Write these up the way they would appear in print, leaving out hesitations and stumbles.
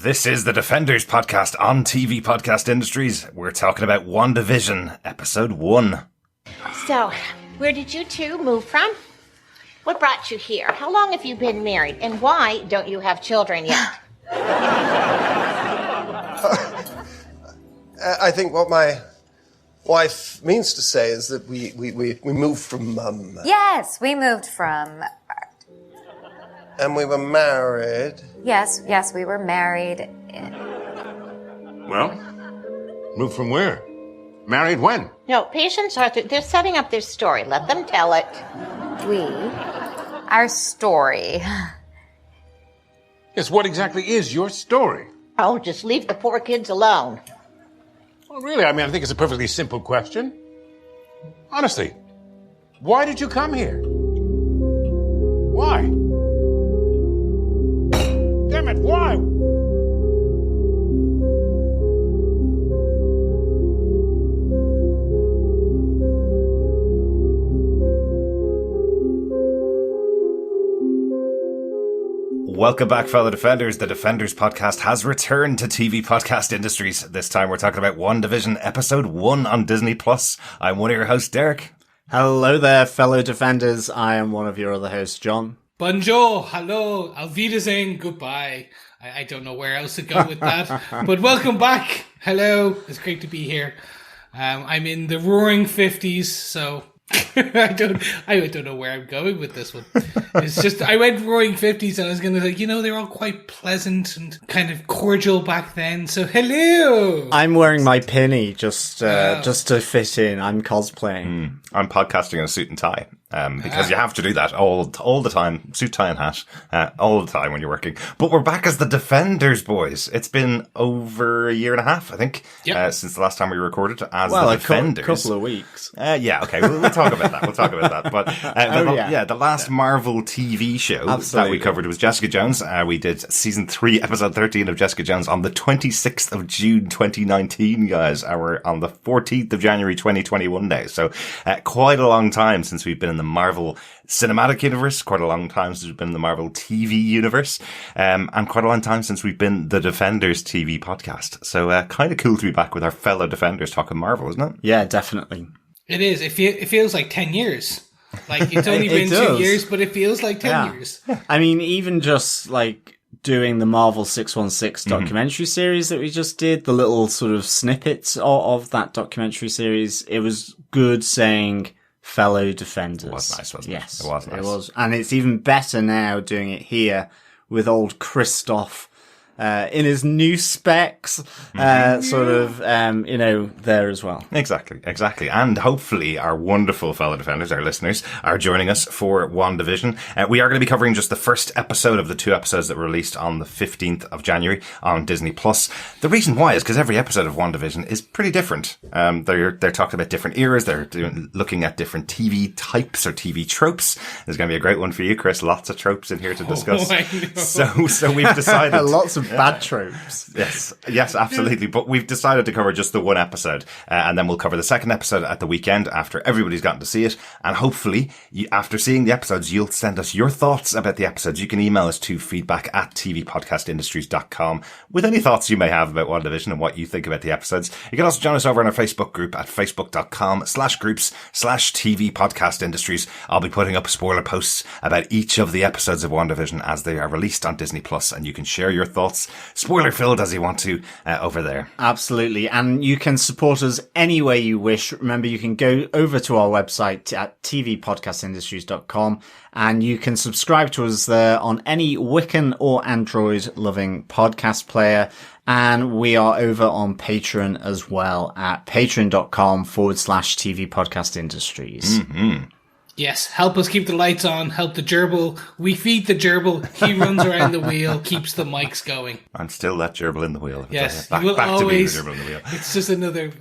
This is the Defenders podcast on TV Podcast Industries. We're talking about WandaVision, episode 1. So, where did you two move from? What brought you here? How long have you been married? And why don't you have children yet? I think what my wife means to say is that we moved from... Yes, we moved from... And we were married. Yes, we were married. Well, moved from where? Married when? No, patients, Arthur, they're setting up their story. Let them tell it. Our story. Yes, what exactly is your story? Oh, just leave the poor kids alone. Well, really, I think it's a perfectly simple question. Honestly, why did you come here? Why? Damn it, why? Welcome back, fellow Defenders. The Defenders podcast has returned to TV Podcast Industries. This time we're talking about WandaVision episode 1 on Disney+. I'm one of your hosts, Derek. Hello there, fellow Defenders. I am one of your other hosts, John. Bonjour, hello, auf Wiedersehen, goodbye. I don't know where else to go with that. But welcome back. Hello, it's great to be here. I'm in the roaring 50s, so... I don't know where I'm going with this one. It's just, I went roaring 50s and I was going to say, they're all quite pleasant and kind of cordial back then. So hello. I'm wearing my pinny just to fit in. I'm cosplaying. I'm podcasting in a suit and tie. Because you have to do that all the time, suit, tie and hat, all the time when you're working. But we're back as the Defenders, boys. It's been over a year and a half, I think, since the last time we recorded as the Defenders. A couple of weeks. Yeah, okay, we'll talk about that. But the last Marvel TV show that we covered was Jessica Jones. We did season 3, episode 13 of Jessica Jones on the 26th of June 2019, guys. We're on the 14th of January 2021 now. So quite a long time since we've been in the Marvel Cinematic Universe, quite a long time since we've been in the Marvel TV Universe, and quite a long time since we've been the Defenders TV podcast. So kind of cool to be back with our fellow Defenders talking Marvel, isn't it? Yeah, definitely. It is. It feels like 10 years. Like, it's only been 2 years, but it feels like 10 years. I mean, even just like doing the Marvel 616 documentary series that we just did, the little sort of snippets of that documentary series, it was good saying... fellow Defenders. It was nice, wasn't it? Yes, it was nice. It was. And it's even better now doing it here with old Christoph in his new specs, there as well. Exactly. And hopefully our wonderful fellow Defenders, our listeners, are joining us for WandaVision. We are going to be covering just the first episode of the 2 episodes that were released on the 15th of January on Disney+. The reason why is because every episode of WandaVision is pretty different. They're talking about different eras. They're looking at different TV types or TV tropes. There's going to be a great one for you, Chris. Lots of tropes in here to discuss. So we've decided... Lots of bad tropes. Yes, absolutely. But we've decided to cover just the 1 episode, and then we'll cover the second episode at the weekend after everybody's gotten to see it. And hopefully, after seeing the episodes, you'll send us your thoughts about the episodes. You can email us to feedback@tvpodcastindustries.com with any thoughts you may have about WandaVision and what you think about the episodes. You can also join us over on our Facebook group at facebook.com/groups/TV Podcast Industries. I'll be putting up spoiler posts about each of the episodes of WandaVision as they are released on Disney+, and you can share your thoughts, spoiler filled as you want to, over there. Absolutely. And you can support us any way you wish. Remember, you can go over to our website at tvpodcastindustries.com and you can subscribe to us there on any Wiccan or Android loving podcast player. And we are over on Patreon as well at patreon.com/TV Podcast Industries. Mm-hmm. Yes, help us keep the lights on, help the gerbil. We feed the gerbil, he runs around the wheel, keeps the mics going. And still that gerbil in the wheel. Yes, back to being the gerbil in the wheel. It's just another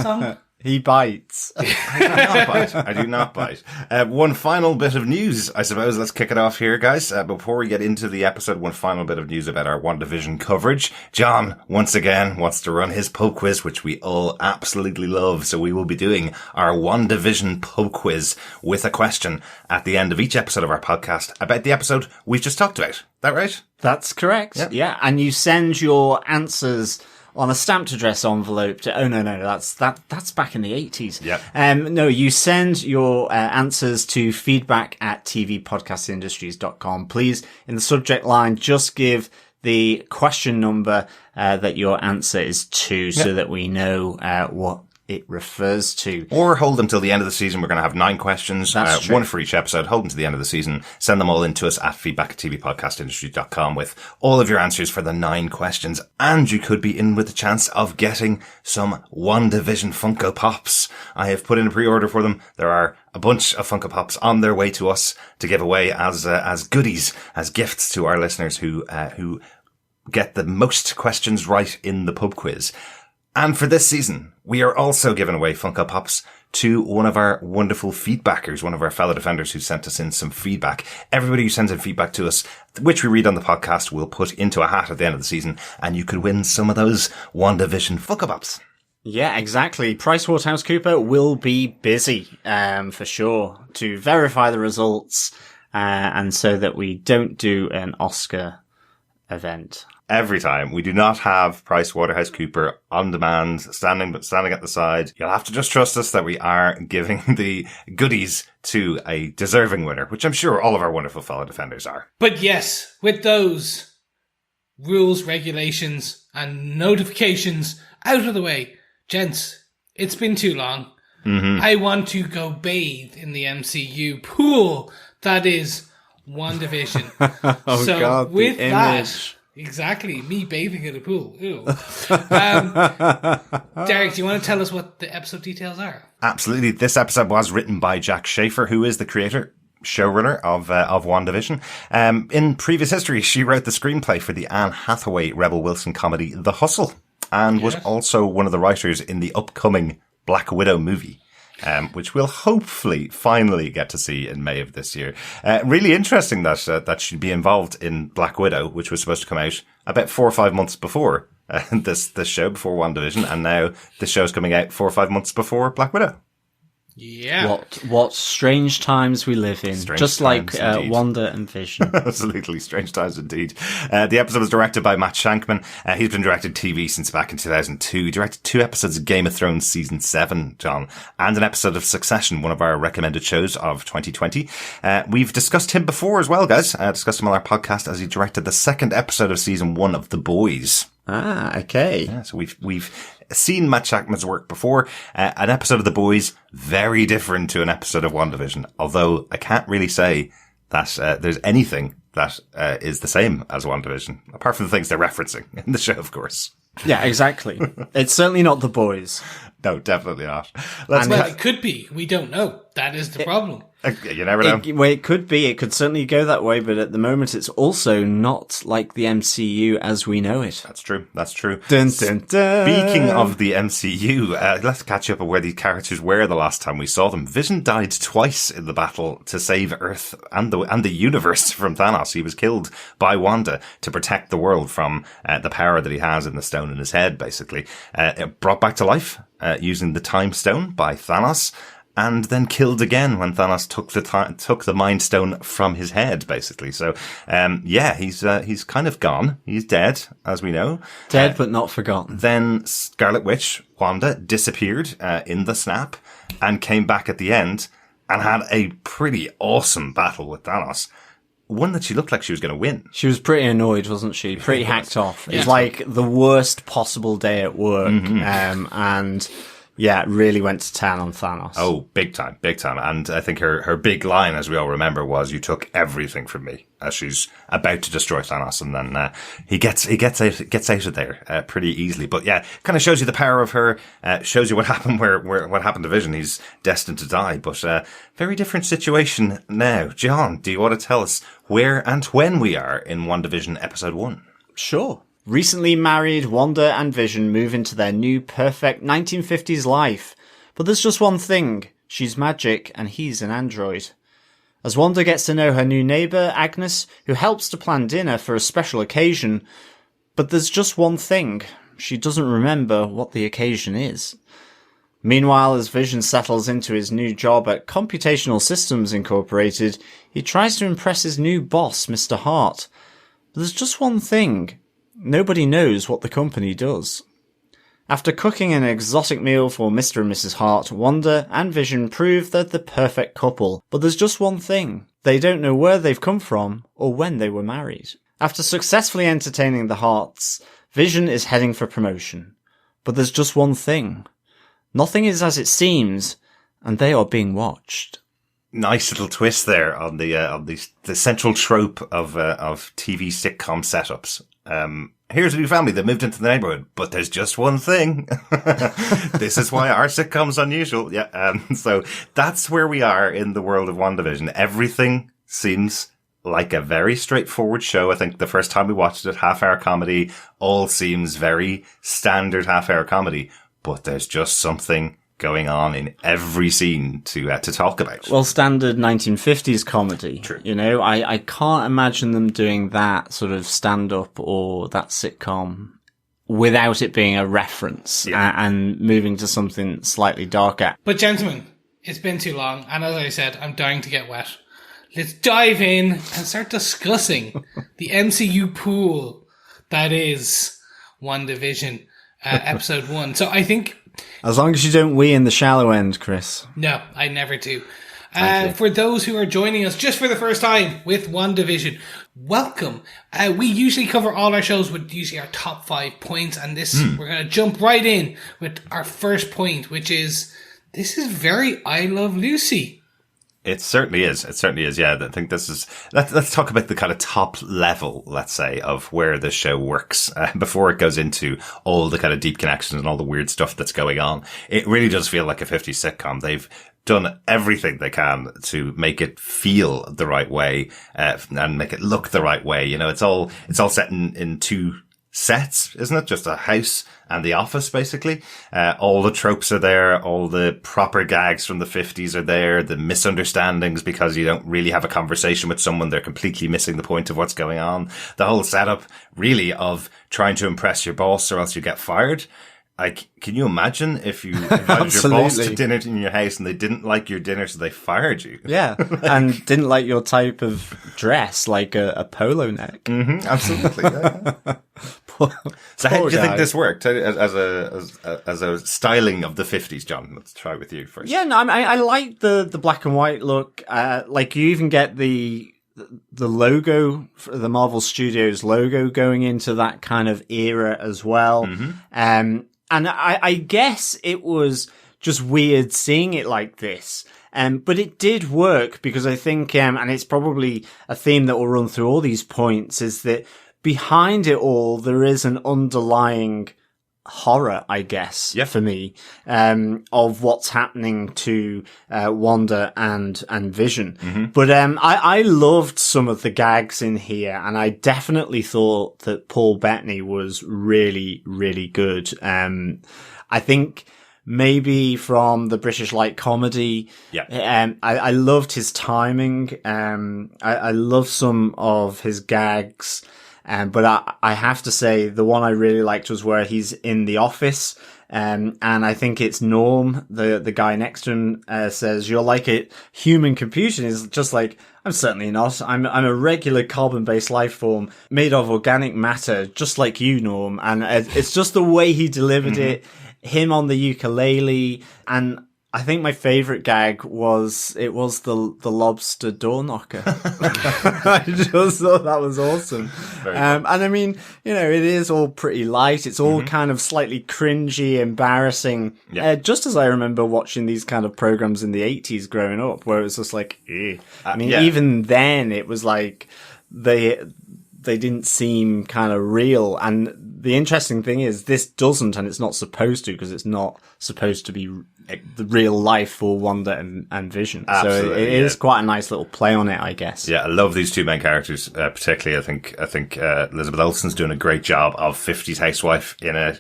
song. He bites. I do not bite. One final bit of news, I suppose. Let's kick it off here, guys. Before we get into the episode, one final bit of news about our WandaVision coverage. John, once again, wants to run his pub quiz, which we all absolutely love. So we will be doing our WandaVision pub quiz with a question at the end of each episode of our podcast about the episode we've just talked about. Is that right? That's correct. Yep. Yeah. And you send your answers on a stamped address envelope to, no, that's back in the 80s. Yeah. No, you send your answers to feedback@tvpodcastindustries.com. Please, in the subject line, just give the question number that your answer is to, so that we know what it refers to. Or hold them till the end of the season. We're going to have 9 questions, one for each episode. Hold them to the end of the season. Send them all in to us at feedback@tvpodcastindustries.com with all of your answers for the 9 questions. And you could be in with the chance of getting some WandaVision Funko Pops. I have put in a pre-order for them. There are a bunch of Funko Pops on their way to us to give away as goodies, as gifts to our listeners who get the most questions right in the pub quiz. And for this season, we are also giving away Funko Pops to one of our wonderful feedbackers, one of our fellow defenders who sent us in some feedback. Everybody who sends in feedback to us, which we read on the podcast, we'll put into a hat at the end of the season, and you could win some of those WandaVision Funko Pops. Yeah, exactly. PricewaterhouseCoopers will be busy, for sure, to verify the results, and so that we don't do an Oscar event. Every time. We do not have PricewaterhouseCoopers on demand, standing at the side. You'll have to just trust us that we are giving the goodies to a deserving winner, which I'm sure all of our wonderful fellow defenders are. But yes, with those rules, regulations, and notifications out of the way, gents, it's been too long. Mm-hmm. I want to go bathe in the MCU pool that is WandaVision. So God, with the that... image. Exactly, me bathing in a pool. Ew. Derek, do you want to tell us what the episode details are? Absolutely. This episode was written by Jack Schaeffer, who is the creator, showrunner of WandaVision. In previous history, she wrote the screenplay for the Anne Hathaway Rebel Wilson comedy The Hustle, and was also one of the writers in the upcoming Black Widow movie. Which we'll hopefully finally get to see in May of this year. Really interesting that she'd be involved in Black Widow, which was supposed to come out about 4 or 5 months before this show, before WandaVision, and now the show's coming out 4 or 5 months before Black Widow. Yeah. What strange times we live in. Strange just like times, Wanda and Vision. Absolutely. Strange times indeed. The episode was directed by Matt Shakman. He's been directing TV since back in 2002. He directed 2 episodes of Game of Thrones season 7, John, and an episode of Succession, one of our recommended shows of 2020. We've discussed him before as well, guys. Discussed him on our podcast as he directed the 2nd episode of season 1 of The Boys. Ah, okay. Yeah, so we've seen Matt Shakman's work before. An episode of The Boys, very different to an episode of WandaVision, although I can't really say that there's anything that is the same as WandaVision, apart from the things they're referencing in the show, of course. Yeah, exactly. It's certainly not The Boys. No, definitely not. Well, it could be. We don't know. That is the problem. You never know. It could be. It could certainly go that way, but at the moment it's also not like the MCU as we know it. That's true. That's true. Dun, dun, dun. Speaking of the MCU, let's catch up on where these characters were the last time we saw them. Vision died twice in the battle to save Earth and the universe from Thanos. He was killed by Wanda to protect the world from the power that he has in the stone in his head, basically. Brought back to life using the Time Stone by Thanos. And then killed again when Thanos took the Mind Stone from his head, basically. So, he's kind of gone. He's dead, as we know. Dead, but not forgotten. Then Scarlet Witch, Wanda, disappeared in the snap and came back at the end and had a pretty awesome battle with Thanos. One that she looked like she was going to win. She was pretty annoyed, wasn't she? Pretty hacked off. It's like the worst possible day at work. And yeah, really went to town on Thanos. Oh, big time, big time. And I think her big line, as we all remember, was, "You took everything from me," as she's about to destroy Thanos. And then, he gets out of there, pretty easily. But yeah, kind of shows you the power of her, shows you what happened what happened to Vision. He's destined to die, but, very different situation now. John, do you want to tell us where and when we are in WandaVision episode 1? Sure. Recently married Wanda and Vision move into their new perfect 1950s life, But there's just one thing. She's magic and he's an android. As Wanda gets to know her new neighbour, Agnes, who helps to plan dinner for a special occasion. But there's just one thing. She doesn't remember what the occasion is. Meanwhile, as Vision settles into his new job at Computational Systems Inc, he tries to impress his new boss, Mr. Hart. But there's just one thing. Nobody knows what the company does. After cooking an exotic meal for Mr. and Mrs. Hart, Wanda and Vision prove they're the perfect couple. But there's just one thing. They don't know where they've come from or when they were married. After successfully entertaining the Harts, Vision is heading for promotion. But there's just one thing. Nothing is as it seems, and they are being watched. Nice little twist there on the central trope of TV sitcom setups. Here's a new family that moved into the neighborhood, but there's just one thing. This is why our sitcom's unusual. Yeah. So that's where we are in the world of WandaVision. Everything seems like a very straightforward show. I think the first time we watched it, half-hour comedy, all seems very standard half-hour comedy, but there's just something going on in every scene to talk about. Well, standard 1950s comedy. True. You know, I can't imagine them doing that sort of stand-up or that sitcom without it being a reference and moving to something slightly darker. But gentlemen, it's been too long, and as I said, I'm dying to get wet. Let's dive in and start discussing the MCU pool that is WandaVision, episode 1. So I think... As long as you don't wee in the shallow end, Chris. No, I never do. For those who are joining us just for the first time with WandaVision, welcome. We usually cover all our shows with usually our top 5 points, and this we're going to jump right in with our first point, which is, this is very I Love Lucy. It certainly is. It certainly is. Yeah, I think this is. Let's talk about the kind of top level, let's say, of where the show works before it goes into all the kind of deep connections and all the weird stuff that's going on. It really does feel like a 50s sitcom. They've done everything they can to make it feel the right way and make it look the right way. You know, it's all set in 2 sets, isn't it? Just a house and the office, basically. All the tropes are there. All the proper gags from the 50s are there. The misunderstandings because you don't really have a conversation with someone. They're completely missing the point of what's going on. The whole setup, really, of trying to impress your boss or else you get fired. Like, can you imagine if you invited your boss to dinner in your house and they didn't like your dinner, so they fired you? Yeah, and didn't like your type of dress, like a polo neck. Mm-hmm, absolutely. Yeah. So how do you think this worked as a styling of the 50s, John? Let's try with you first. Yeah, no, I like the black and white look. Like you even get the logo, the Marvel Studios logo, going into that kind of era as well. Mm-hmm. And I guess it was just weird seeing it like this. But it did work because I think, and it's probably a theme that will run through all these points, is that behind it all, there is an underlying horror, I guess, for me, of what's happening to Wanda and Vision. Mm-hmm. But I loved some of the gags in here, and I definitely thought that Paul Bettany was really, really good. I think maybe from the British light comedy, I loved his timing. I love some of his gags. But I have to say the one I really liked was where he's in the office. And I think it's Norm, the guy next to him, says, "You're like a human computer." And he's just like, "I'm certainly not. I'm a regular carbon-based life form made of organic matter, just like you, Norm." And it's just the way he delivered it, him on the ukulele. And I think my favorite gag was the lobster door knocker. I just thought that was awesome. And I mean, you know, it is all pretty light. It's all kind of slightly cringy, embarrassing. Yeah. Just as I remember watching these kind of programs in the 80s growing up, where it was just like, I mean, even then it was like they didn't seem kind of real. And the interesting thing is this doesn't, and it's not supposed to, because it's not supposed to be the real life for Wanda and Vision. Absolutely, so it is quite a nice little play on it, I guess. Yeah, I love these two main characters, particularly. I think Elizabeth Olsen's doing a great job of 50s housewife in a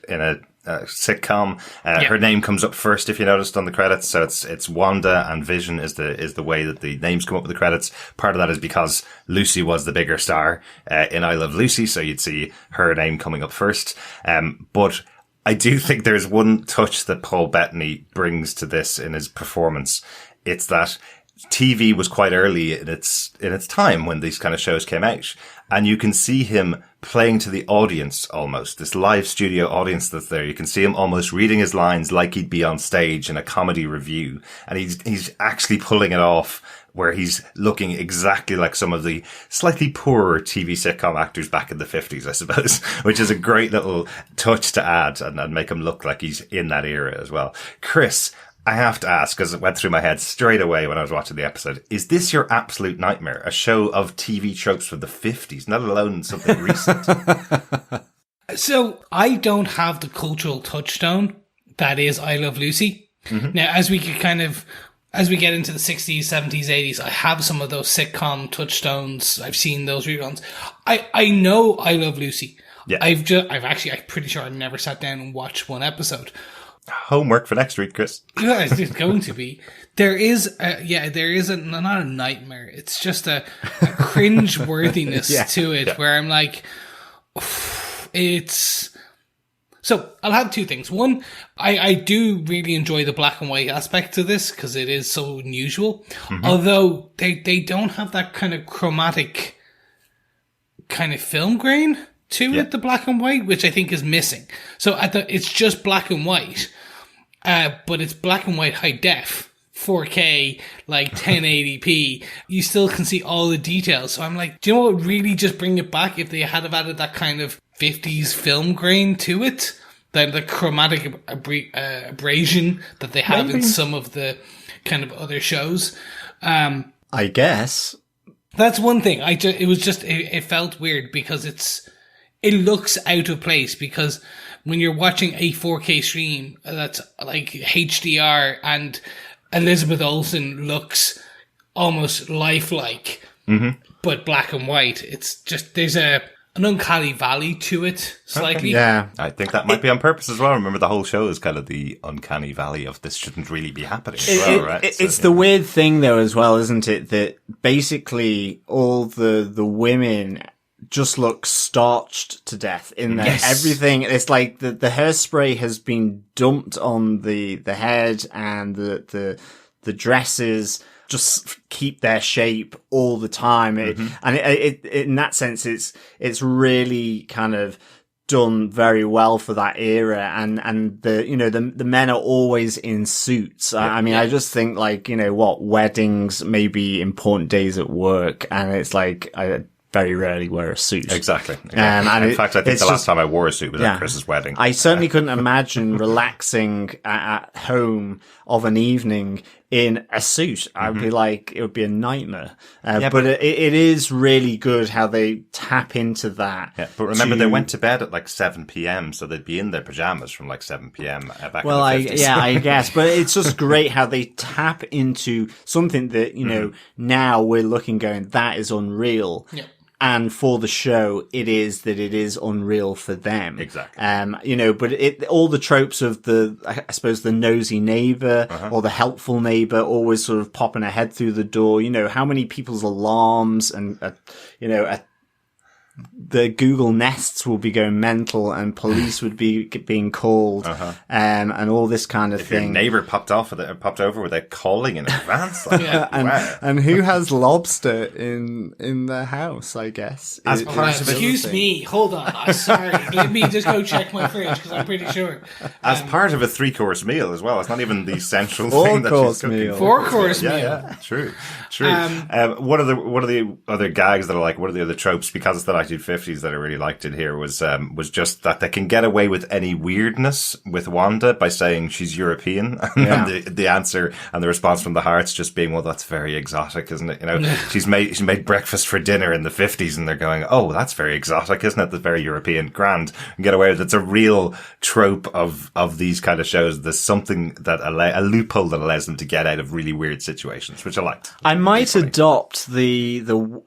sitcom. Her name comes up first, if you noticed, on the credits. So it's Wanda and Vision is the way that the names come up with the credits. Part of that is because Lucy was the bigger star in I Love Lucy, so you'd see her name coming up first. But I do think there's one touch that Paul Bettany brings to this in his performance. It's that TV was quite early in its time when these kind of shows came out. And you can see him playing to the audience almost, this live studio audience that's there. You can see him almost reading his lines like he'd be on stage in a comedy review. And he's actually pulling it off where he's looking exactly like some of the slightly poorer TV sitcom actors back in the 50s, I suppose, which is a great little touch to add and make him look like he's in that era as well. Chris, I have to ask, because it went through my head straight away when I was watching the episode, is this your absolute nightmare? A show of TV tropes from the 50s, not alone something recent? So, I don't have the cultural touchstone that is I Love Lucy. Mm-hmm. Now, as we get into the 60s, 70s, 80s, I have some of those sitcom touchstones. I've seen those reruns. I know I Love Lucy. Yeah. I'm pretty sure I've never sat down and watched one episode. Homework for next week, Chris. Yeah, it's going to be. There is not a nightmare. It's just a cringe worthiness to it where I'm like, it's. So I'll have two things. One, I do really enjoy the black and white aspect to this because it is so unusual. Mm-hmm. Although they don't have that kind of chromatic kind of film grain to it, the black and white, which I think is missing. So it's just black and white, but it's black and white high def, 4K, like 1080p. You still can see all the details. So I'm like, do you know what would really just bring it back if they had have added that kind of 50s film grain to it? The chromatic abrasion that they have in some of the kind of other shows. I guess. That's one thing. It felt weird because it looks out of place because when you're watching a 4K stream that's like HDR and Elizabeth Olsen looks almost lifelike, but black and white, it's just, there's an uncanny valley to it slightly. Okay. Yeah. I think that might be on purpose as well. Remember, the whole show is kind of the uncanny valley of this shouldn't really be happening as well, right? It's the weird thing though as well, isn't it? That basically all the women just look starched to death in there. Yes. Everything, it's like the hairspray has been dumped on the head, and the dresses just keep their shape all the time. And it in that sense, it's really kind of done very well for that era. And the men are always in suits. I mean, I just think like, weddings, maybe important days at work. And it's like, I very rarely wear a suit. Exactly. And in fact, I think the last time I wore a suit was at Chris's wedding. I certainly couldn't imagine relaxing at home of an evening in a suit. I'd be like, it would be a nightmare. But it is really good how they tap into that. Yeah, but remember, they went to bed at like 7 p.m, so they'd be in their pajamas from like 7 p.m. back in the 50s. I guess. But it's just great how they tap into something that, now we're looking going, that is unreal. Yeah. And for the show, it is unreal for them. Exactly. But all the tropes of I suppose the nosy neighbour or the helpful neighbour always sort of popping a head through the door. How many people's alarms and, the Google Nests will be going mental and police would be being called, and all this kind of thing. Your neighbour popped over without calling in advance. Like, and who has lobster in their house, I guess. Excuse me, hold on. Sorry. Let me just go check my fridge because I'm pretty sure. As part of a 3-course meal as well. It's not even the central thing that she's cooking. 4-course meal. Yeah, true. One of the other gags that I like, one of the other tropes, because it's the 1950s that I really liked in here was just that they can get away with any weirdness with Wanda by saying she's European, and the answer and the response from the hearts just being, well, that's very exotic, isn't it? She's made breakfast for dinner in the 50s, and they're going, oh, that's very exotic, isn't it? That's very European, grand, and get away with it. It's a real trope of these kind of shows. There's something that a loophole that allows them to get out of really weird situations, which I liked. I might adopt the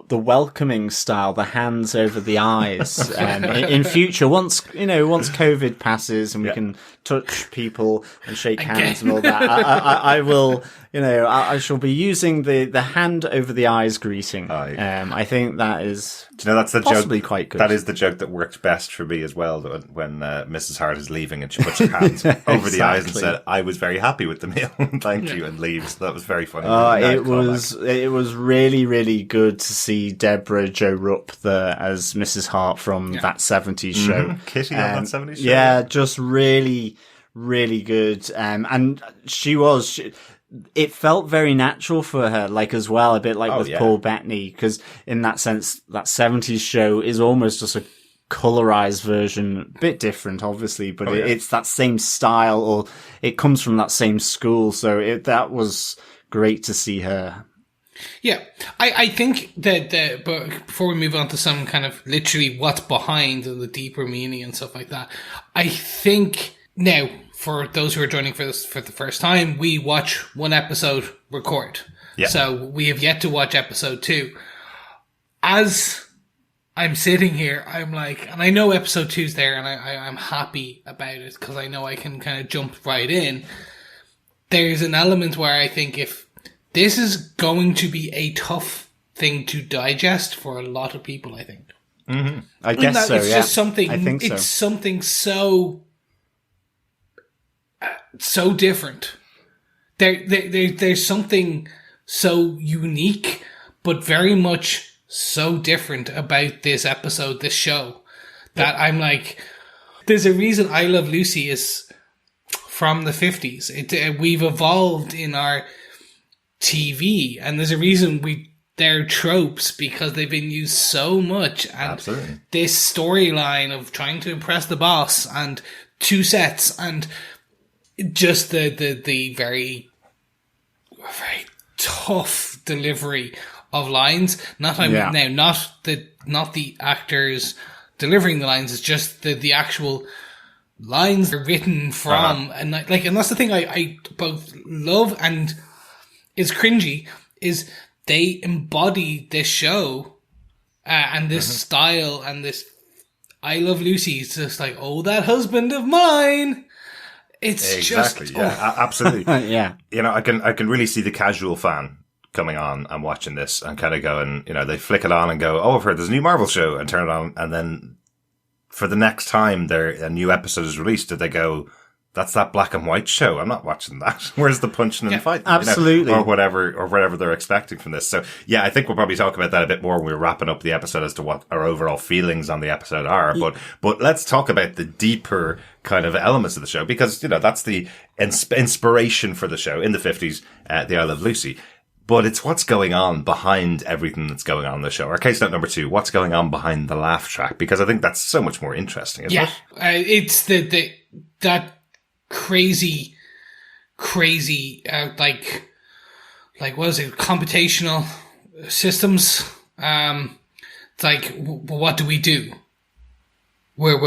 welcoming style, the hands over over the eyes. In future, once COVID passes and we can touch people and shake hands and all that, I will, I shall be using the hand over the eyes greeting. I think that is, that's the possibly joke, quite good. That is the joke that worked best for me as well, when Mrs. Hart is leaving and she puts her hands over the eyes and said, "I was very happy with the meal, thank you," and leaves. That was very funny. It was really, really good to see Deborah Jo Rupp as Mrs. Hart from that 70s show. Kitty on that 70s show. Yeah, just really, really good. And it felt very natural for her, as well, a bit with Paul Bettany, because in that sense, that 70s show is almost just a colorized version, a bit different, obviously, but it's that same style, or it comes from that same school. So that was great to see her. Yeah, I think that, but before we move on to some kind of literally what's behind and the deeper meaning and stuff like that, I think now, for those who are joining for the first time, we watch one episode, record. Yeah. So we have yet to watch episode 2. As I'm sitting here, I'm like, and I know episode 2's there, and I'm happy about it because I know I can kind of jump right in. There's an element where I think if this is going to be a tough thing to digest for a lot of people, I think. Mm-hmm. I guess so. It's just something. I think it's something so different. There's something so unique, but very much so different about this episode, this show, that I'm like, there's a reason I Love Lucy is from the 50s. We've evolved in our TV, and there's a reason they're tropes because they've been used so much. And absolutely, this storyline of trying to impress the boss and 2 sets and just the very, very tough delivery of lines. Not the actors delivering the lines. It's just the actual lines are written from, and that's the thing I both love and is cringy, is they embody this show and this style and this I Love Lucy. It's just like, oh, that husband of mine. It's exactly, just absolutely. Yeah. I can really see the casual fan coming on and watching this and kind of going, they flick it on and go, "Oh, I've heard there's a new Marvel show," and turn it on, and then for the next time a new episode is released, did they go, "That's that black and white show. I'm not watching that. Where's the punching and fighting?" Absolutely. Or whatever they're expecting from this. So yeah, I think we'll probably talk about that a bit more when we're wrapping up the episode as to what our overall feelings on the episode are. But let's talk about the deeper kind of elements of the show, because, that's the inspiration for the show in the 50s, the I Love Lucy. But it's what's going on behind everything that's going on in the show. Our case note number 2, what's going on behind the laugh track? Because I think that's so much more interesting, isn't it? It's that crazy, what is it? Computational systems. It's like, what do we do? Where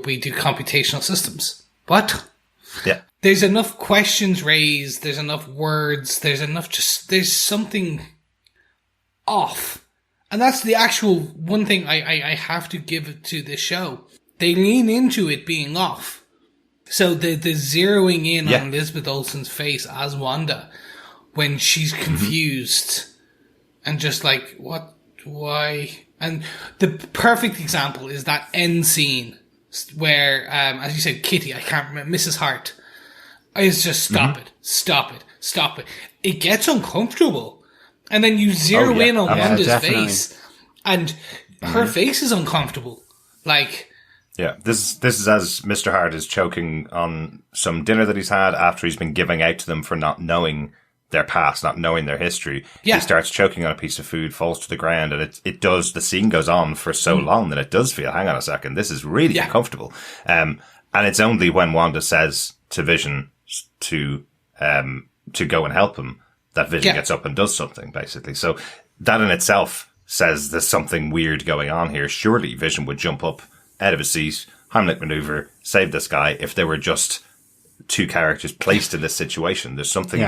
we do computational systems? What? Yeah. There's enough questions raised. There's enough words. There's something off. And that's the actual one thing I have to give to this show. They lean into it being off. So the zeroing in on Elizabeth Olsen's face as Wanda when she's confused and just like, what, why? And the perfect example is that end scene where, as you said, Kitty, I can't remember, Mrs. Hart, is just stop it. It gets uncomfortable. And then you zero in on Wanda's face and her face is uncomfortable. Yeah, this is as Mr. Hart is choking on some dinner that he's had after he's been giving out to them for not knowing their past, not knowing their history. Yeah. He starts choking on a piece of food, falls to the ground, and the scene goes on for so long that it does feel, hang on a second, this is really uncomfortable. And it's only when Wanda says to Vision to go and help him that Vision gets up and does something, basically. So that in itself says there's something weird going on here. Surely Vision would jump up out of his seat, Heimlich maneuver, save this guy if they were just 2 characters placed in this situation. There's something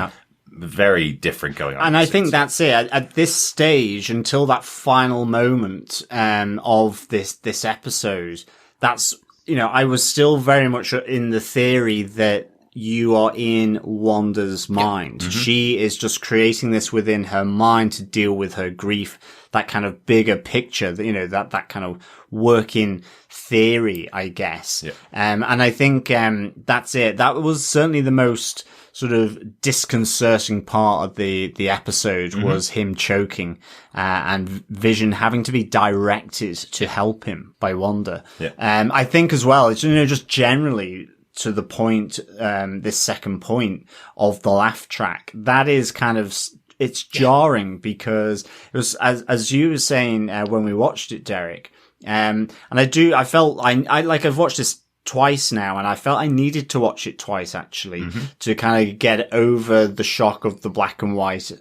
very different going on. And I think that's it. At this stage, until that final moment of this episode, that's, I was still very much in the theory that you are in Wanda's mind. Mm-hmm. She is just creating this within her mind to deal with her grief, that kind of bigger picture, that kind of working theory, I guess. Yeah. And I think that's it. That was certainly the most sort of disconcerting part of the episode, was him choking, and Vision having to be directed to help him by Wanda. Yeah. I think as well, it's, just generally to the point, this second point of the laugh track, that is kind of, it's jarring because it was, as you were saying, when we watched it, Derek, and I've watched this twice now, and I felt I needed to watch it twice actually to kind of get over the shock of the black and white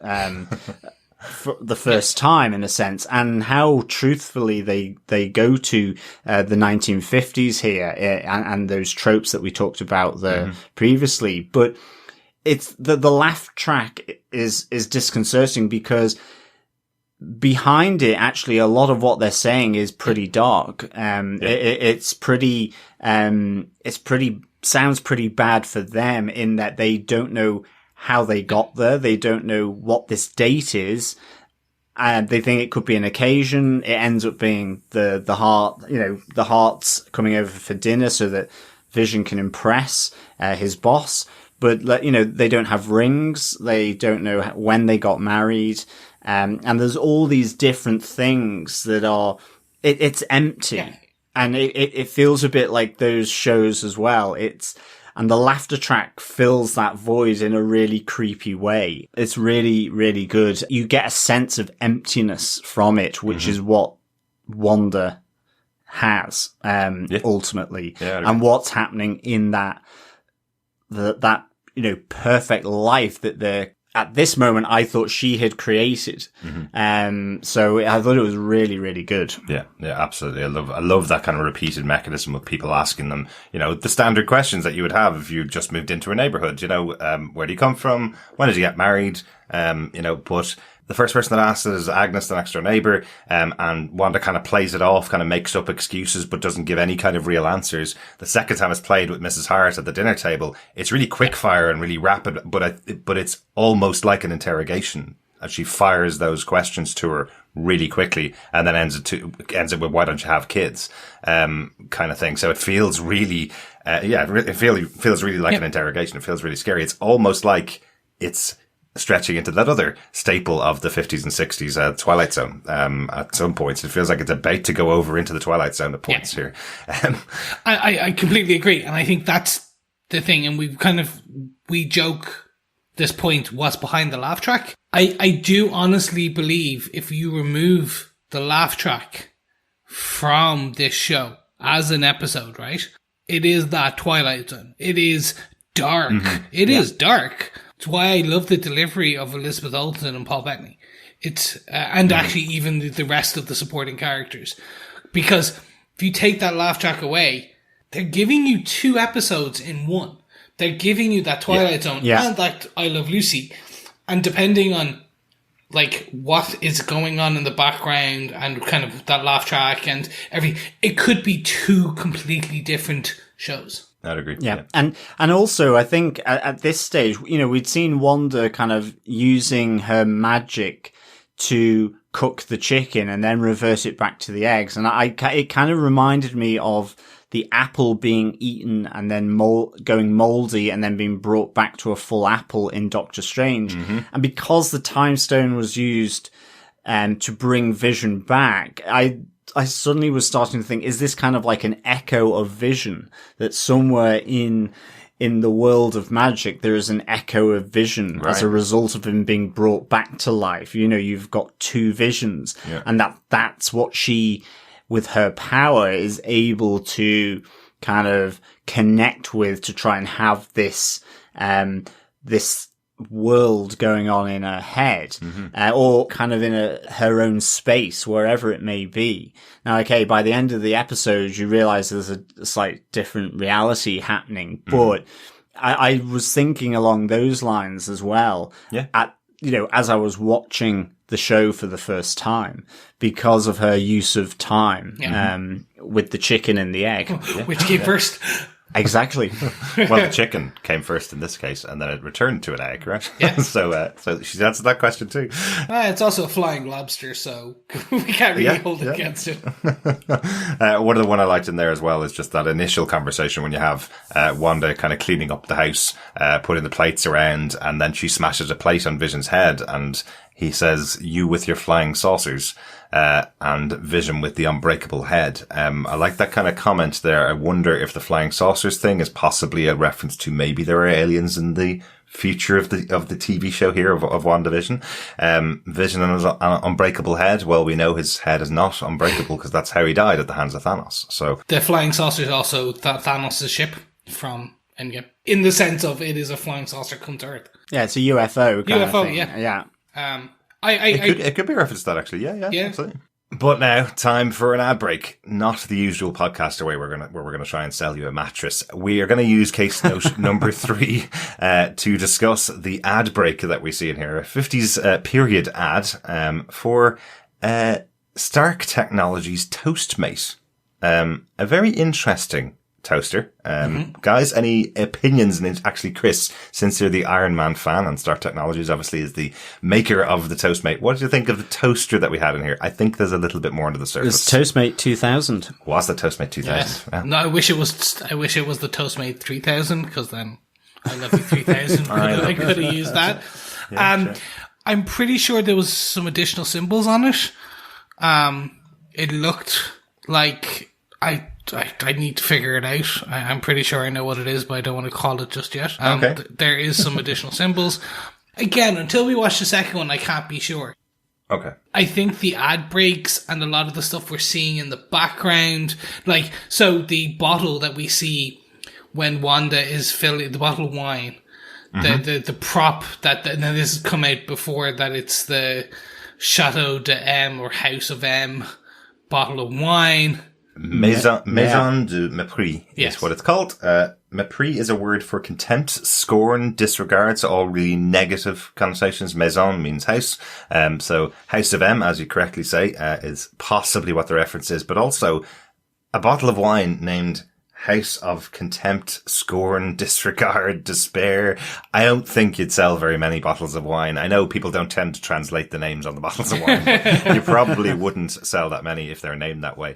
for the first time, in a sense, and how truthfully they go to the 1950s here, and those tropes that we talked about there previously. But it's the laugh track is disconcerting because behind it, actually, a lot of what they're saying is pretty dark. It's pretty sounds pretty bad for them, in that they don't know how they got there. They don't know what this date is. And they think it could be an occasion. It ends up being the heart's coming over for dinner so that Vision can impress his boss. But, they don't have rings. They don't know when they got married. And there's all these different things that are, it's empty. Yeah. And it feels a bit like those shows as well. And the laughter track fills that void in a really creepy way. It's really, really good. You get a sense of emptiness from it, which is what Wanda has, ultimately. Yeah, and what's happening in that perfect life that they're, at this moment, I thought she had created. So I thought it was really, really good. Yeah, absolutely. I love that kind of repeated mechanism of people asking them, the standard questions that you would have if you just moved into a neighborhood. Where do you come from? When did you get married? But the first person that asks it is Agnes, the next door neighbour, and Wanda kind of plays it off, kind of makes up excuses, but doesn't give any kind of real answers. The second time it's played with Mrs. Hart at the dinner table, it's really quick fire and really rapid, but it's almost like an interrogation. And she fires those questions to her really quickly, and then ends it with, why don't you have kids? Kind of thing. So it feels really, it feels really like an interrogation. It feels really scary. It's almost like it's stretching into that other staple of the 50s and 60s, Twilight Zone. At some points, it feels like it's about to go over into the Twilight Zone at points here. I completely agree. And I think that's the thing. And we joke this point, what's behind the laugh track. I do honestly believe if you remove the laugh track from this show as an episode, right? It is that Twilight Zone. It is dark. It is dark. It's why I love the delivery of Elizabeth Olsen and Paul Bettany. It's, and actually even the rest of the supporting characters. Because if you take that laugh track away, they're giving you 2 episodes in one. They're giving you that Twilight Zone and that I Love Lucy. And depending on, what is going on in the background and kind of that laugh track and everything, it could be 2 completely different shows. I'd agree. Yeah. And also, I think at this stage, we'd seen Wanda kind of using her magic to cook the chicken and then revert it back to the eggs. And it kind of reminded me of the apple being eaten and then going moldy and then being brought back to a full apple in Doctor Strange. And because the time stone was used to bring Vision back, I suddenly was starting to think, is this kind of like an echo of Vision? That somewhere in the world of magic, there is an echo of Vision as a result of him being brought back to life. You've got 2 visions, and that's what she, with her power, is able to kind of connect with, to try and have this world going on in her head, or kind of in her own space, wherever it may be. Now, okay, by the end of the episode, you realize there's a slight different reality happening, but I was thinking along those lines as well. Yeah. As I was watching the show for the first time, because of her use of time, with the chicken and the egg. Which came first? Exactly. Well, the chicken came first in this case, and then it returned to an egg, right? Yeah. So she's answered that question too. It's also a flying lobster, so we can't really hold it against it. One of the one I liked in there as well is just that initial conversation when you have Wanda kind of cleaning up the house, putting the plates around, and then she smashes a plate on Vision's head, and he says, "You with your flying saucers," and Vision with the unbreakable head. I like that kind of comment there. I wonder if the flying saucers thing is possibly a reference to maybe there are aliens in the future of the TV show here of WandaVision. Vision and his unbreakable head. Well, we know his head is not unbreakable because that's how he died at the hands of Thanos. So the flying saucer is also Thanos' ship from Endgame, in the sense of it is a flying saucer come to Earth. Yeah, it's a UFO. UFO, thing. yeah. It could be a reference to that actually. Yeah. Absolutely. But now, time for an ad break. Not the usual podcaster way where we're gonna try and sell you a mattress. We are gonna use case note number 3 to discuss the ad break that we see in here, a 50s period ad for Stark Technologies Toastmate. A very interesting toaster. Guys, any opinions? And actually, Chris, since you're the Iron Man fan and Stark Technologies obviously is the maker of the Toastmate, what did you think of the toaster that we had in here? I think there's a little bit more under the surface. It's Toastmate 2000. Was the Toastmate 2000? Yes. Yeah. No, I wish it was the Toastmate 3000, because then I love the 3000. I could have used that. Sure. I'm pretty sure there was some additional symbols on it. It looked like I need to figure it out. I'm pretty sure I know what it is, but I don't want to call it just yet. Okay. There is some additional symbols. Again, until we watch the second one, I can't be sure. Okay. I think the ad breaks and a lot of the stuff we're seeing in the background, so the bottle that we see when Wanda is filling the bottle of wine, the prop that now this has come out before, that it's the Chateau de M or House of M bottle of wine. Maison de mépris is what it's called. Mépris is a word for contempt, scorn, disregard, so all really negative connotations. Maison means house. So House of M, as you correctly say, is possibly what the reference is, but also a bottle of wine named House of Contempt, Scorn, Disregard, Despair. I don't think you'd sell very many bottles of wine. I know people don't tend to translate the names on the bottles of wine, but you probably wouldn't sell that many if they're named that way.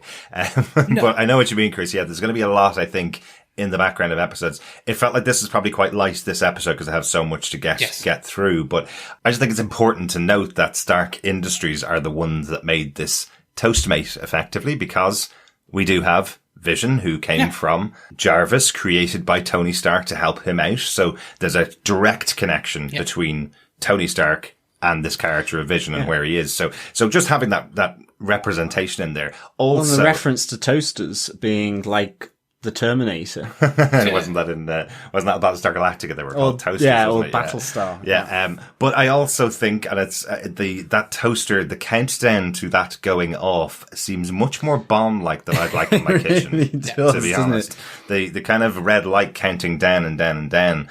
No. But I know what you mean, Chris. Yeah, there's going to be a lot, I think, in the background of episodes. It felt like this is probably quite light, this episode, because I have so much to get through. But I just think it's important to note that Stark Industries are the ones that made this Toastmate effectively, because we do have Vision, who came from Jarvis, created by Tony Stark to help him out. So there's a direct connection between Tony Stark and this character of Vision and where he is. So just having that representation in there. Also, the reference to toasters being like the Terminator. wasn't that Battlestar Galactica they were called toasters? Yeah, or Battlestar. Yeah. But I also think, and it's that toaster, the countdown to that going off seems much more Bond-like than I'd like in my kitchen. Really does, to be honest, the kind of red light counting down and down and down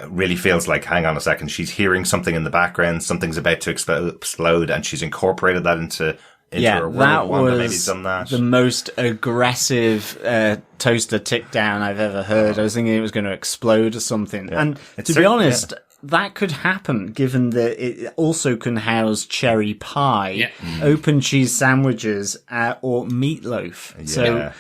really feels like, hang on a second, she's hearing something in the background, something's about to explode, and she's incorporated that into her world. That Wanda was maybe done that. the most aggressive toaster tick down I've ever heard. I was thinking it was going to explode or something. Yeah. And to be honest, that could happen, given that it also can house cherry pie, open cheese sandwiches, or meatloaf. Yeah. So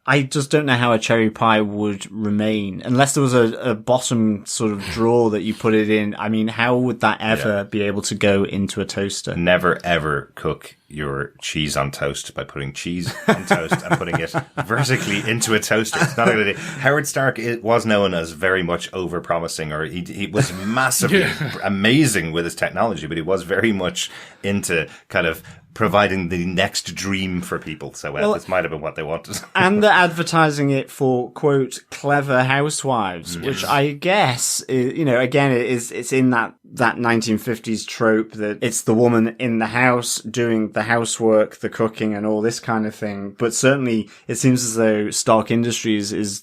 I just don't know how a cherry pie would remain, unless there was a bottom sort of drawer that you put it in. I mean, how would that ever be able to go into a toaster? Never ever cook your cheese on toast by putting cheese on toast and putting it vertically into a toaster. It's not a good idea. Howard Stark was known as very much over-promising, or he was massively amazing with his technology, but he was very much into kind of providing the next dream for people. So this might have been what they wanted. And they're advertising it for, quote, clever housewives, which I guess, again, it's in that 1950s trope that it's the woman in the house doing the housework, the cooking and all this kind of thing. But certainly it seems as though Stark Industries is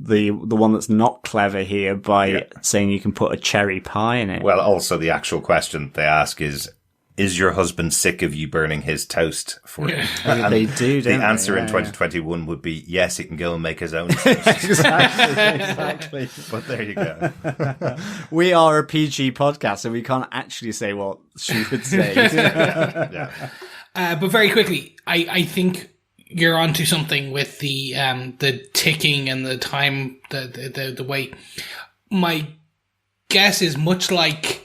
the one that's not clever here by saying you can put a cherry pie in it. Well, also the actual question they ask is your husband sick of you burning his toast for him? They do, don't the answer they? in 2021 would be yes, he can go and make his own toast. Exactly. But there you go. We are a PG podcast, so we can't actually say what she would say. But very quickly, I think you're onto something with the ticking and the time, the wait. My guess is much like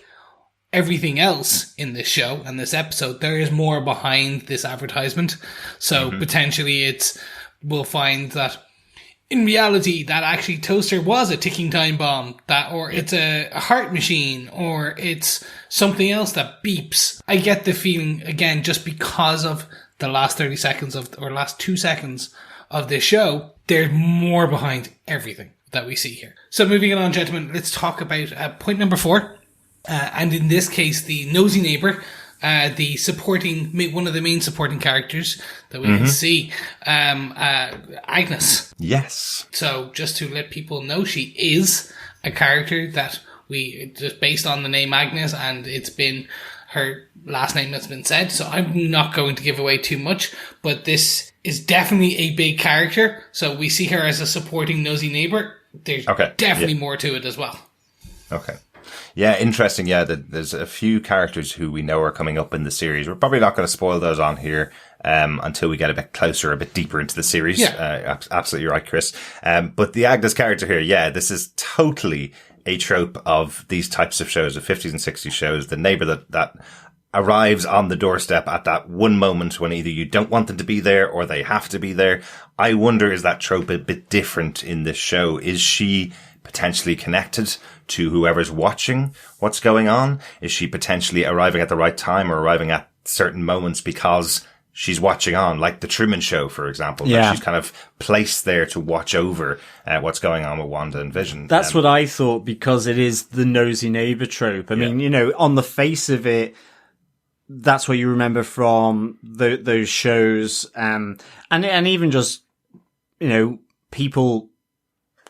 everything else in this show and this episode, there is more behind this advertisement. So potentially we'll find that in reality that actually toaster was a ticking time bomb, or it's a heart machine, or it's something else that beeps. I get the feeling, again, just because of the last 30 seconds or last 2 seconds of this show, there's more behind everything that we see here. So moving on, gentlemen, let's talk about point number 4. And in this case, the nosy neighbour, one of the main supporting characters that we can see, Agnes. Yes. So just to let people know, she is a character that we just based on the name Agnes, and it's been her last name that's been said. So I'm not going to give away too much, but this is definitely a big character. So we see her as a supporting nosy neighbour. There's definitely more to it as well. Okay. Yeah, interesting. Yeah, there's a few characters who we know are coming up in the series. We're probably not going to spoil those on here until we get a bit closer, a bit deeper into the series. Yeah. Absolutely right, Chris. But the Agnes character here, this is totally a trope of these types of shows, of 50s and 60s shows. The neighbour that arrives on the doorstep at that one moment when either you don't want them to be there or they have to be there. I wonder, is that trope a bit different in this show? Is she potentially connected to whoever's watching what's going on? Is she potentially arriving at the right time or arriving at certain moments because she's watching on, like the Truman Show, for example? That she's kind of placed there to watch over what's going on with Wanda and Vision. That's what I thought, because it is the nosy neighbor trope. I mean, on the face of it, that's what you remember from those shows, and even just people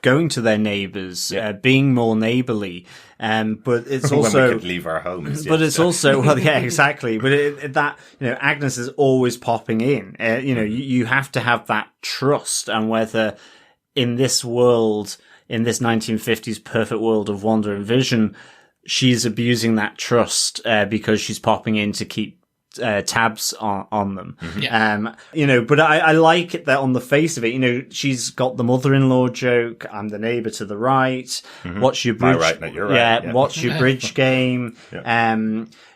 going to their neighbours, being more neighbourly, but it's also when we could leave our homes. But it's also exactly. But Agnes is always popping in. You have to have that trust, and whether in this world, in this 1950s perfect world of Wanda and Vision, she's abusing that trust because she's popping in to keep tabs on them. But I like it that on the face of it, she's got the mother-in-law joke. I'm the neighbor to the right. What's your bridge? Right, not your right. Yeah. What's your bridge game?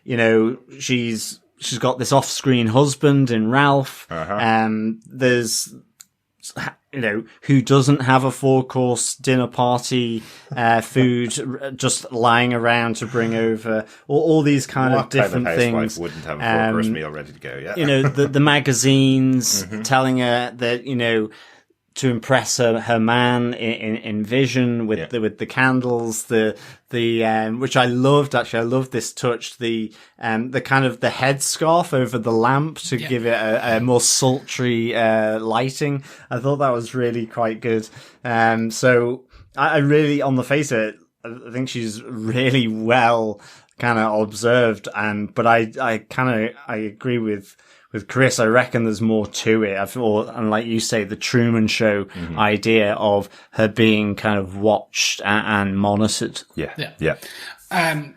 She's got this off-screen husband in Ralph. There's, who doesn't have a 4-course dinner party, food just lying around to bring over, all these kind of different things. Wouldn't have a 4-course meal ready to go, the magazines telling her that, to impress her man in Vision with the candles, which I loved, actually. I loved this touch, the kind of the headscarf over the lamp to give it a more sultry, lighting. I thought that was really quite good. So I really, on the face of it, I think she's really well kind of observed, but I agree with Chris. I reckon there's more to it. And like you say, the Truman Show idea of her being kind of watched and monitored. Yeah.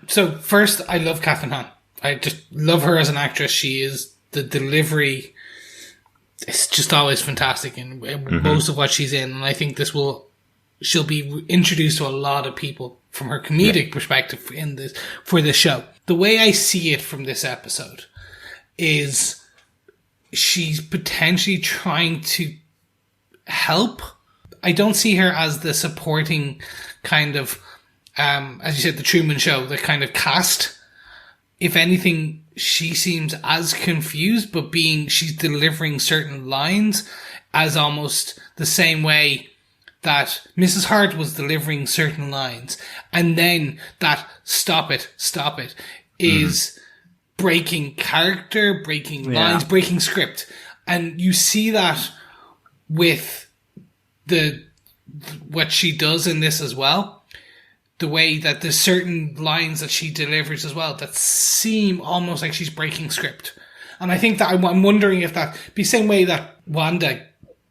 So first, I love Kathryn Hahn. I just love her as an actress. She is, the delivery, it's just always fantastic in most of what she's in. And I think she'll be introduced to a lot of people from her comedic perspective for this show. The way I see it from this episode is she's potentially trying to help. I don't see her as the supporting kind of, as you said, the Truman Show, the kind of cast. If anything, she seems as confused, but she's delivering certain lines as almost the same way that Mrs. Hart was delivering certain lines. And then that stop it is breaking character, breaking lines, breaking script. And you see that with the what she does in this as well. The way that there's certain lines that she delivers as well that seem almost like she's breaking script. And I think that I'm wondering if that be the same way that Wanda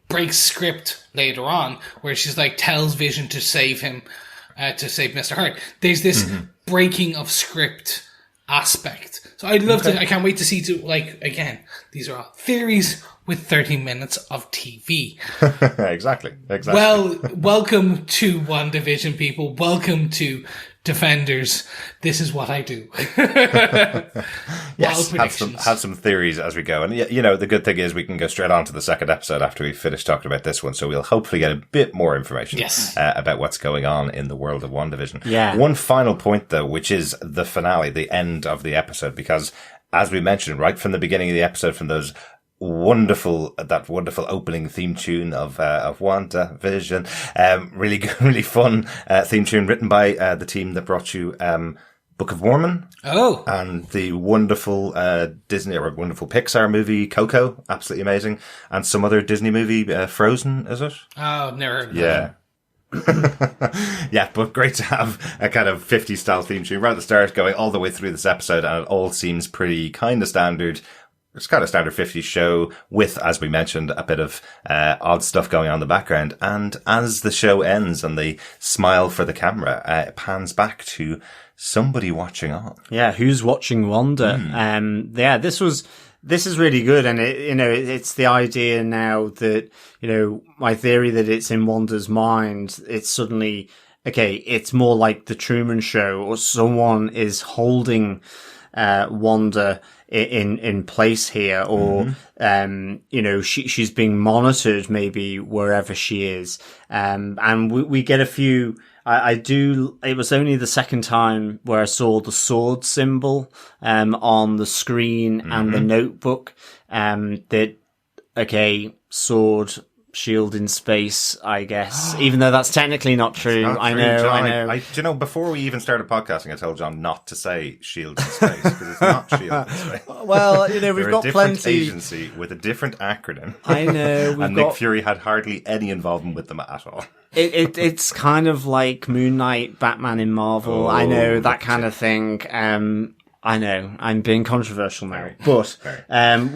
breaks script later on, where she's like tells Vision to save him, to save Mr. Hurt. There's this breaking of script aspect. So I'd love to, I can't wait to see again, these are all theories with 30 minutes of TV. Exactly. Well, welcome to WandaVision, people. Welcome to Defenders. This is what I do. Yes, have some theories as we go. And, you know, the good thing is we can go straight on to the second episode after we finish talking about this one. So we'll hopefully get a bit more information about what's going on in the world of WandaVision. Yeah. One final point, though, which is the finale, the end of the episode, because as we mentioned right from the beginning of the episode, from those wonderful opening theme tune of WandaVision. Really good, really fun, theme tune written by, the team that brought you, Book of Mormon. Oh. And the wonderful, Disney or wonderful Pixar movie, Coco. Absolutely amazing. And some other Disney movie, Frozen, is it? Oh, never heard of that. Yeah, but great to have a kind of 50s style theme tune right at the start going all the way through this episode, and it all seems pretty kind of standard. It's kind of standard 50s show with, as we mentioned, a bit of odd stuff going on in the background. And as the show ends and they smile for the camera, it pans back to somebody watching on. Yeah, who's watching Wanda? This is really good, and it's the idea now that, you know, my theory that it's in Wanda's mind. It's suddenly it's more like the Truman Show, or someone is holding Wanda in place here, or she's being monitored maybe wherever she is, and we get a few. It was only the second time where I saw the sword symbol on the screen and the notebook. Sword, shield in space, I guess, even though that's technically not true. I know. Do you know, before we even started podcasting, I told John not to say shield in space, because it's not shield in space. Well, you know, we've got plenty. Agency with a different acronym. I know. And Nick Fury had hardly any involvement with them at all. It's kind of like Moon Knight, Batman in Marvel. I know, that kind of thing. I know, I'm being controversial now, but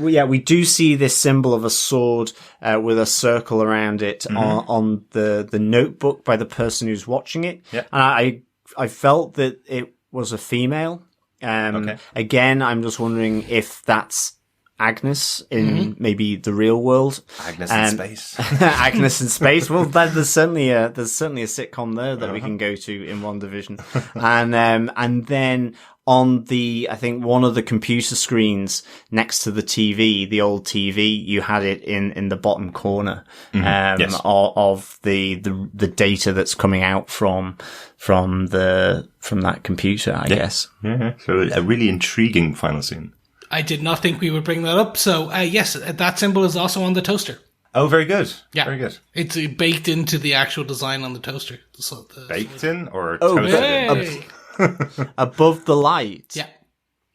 we do see this symbol of a sword with a circle around it on the notebook by the person who's watching it. Yep. And I felt that it was a female. Again, I'm just wondering if that's Agnes in maybe the real world. Agnes in space. Agnes in space. Well, there's certainly a sitcom there that we can go to in WandaVision. And then on I think one of the computer screens next to the TV, the old TV, you had it in the bottom corner, of the data that's coming out from that computer, I guess. Yeah. So a really intriguing final scene. I did not think we would bring that up. So, yes, that symbol is also on the toaster. Oh, very good. Yeah. Very good. It's baked into the actual design on the toaster. So baked in or toasted in? Above the light? Yeah.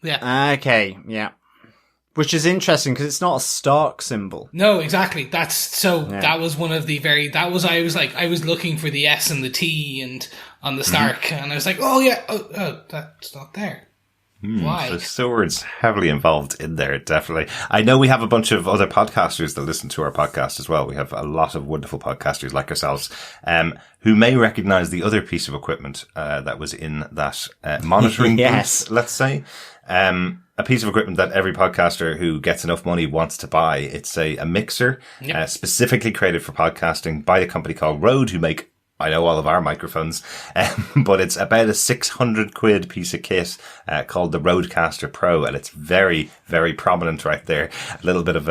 Yeah. Okay, yeah. Which is interesting because it's not a Stark symbol. No, exactly. That was one of the I was looking for the S and the T and on the Stark, and I was like, oh yeah, that's not there. Why? The sword's heavily involved in there, definitely. I know we have a bunch of other podcasters that listen to our podcast as well. We have a lot of wonderful podcasters like ourselves, who may recognize the other piece of equipment that was in that monitoring booth, let's say. A piece of equipment that every podcaster who gets enough money wants to buy. It's a mixer, specifically created for podcasting by a company called Rode, who make, I know, all of our microphones, but it's about a 600 quid piece of kit, called the Rodecaster Pro, and it's very, very prominent right there. A little bit of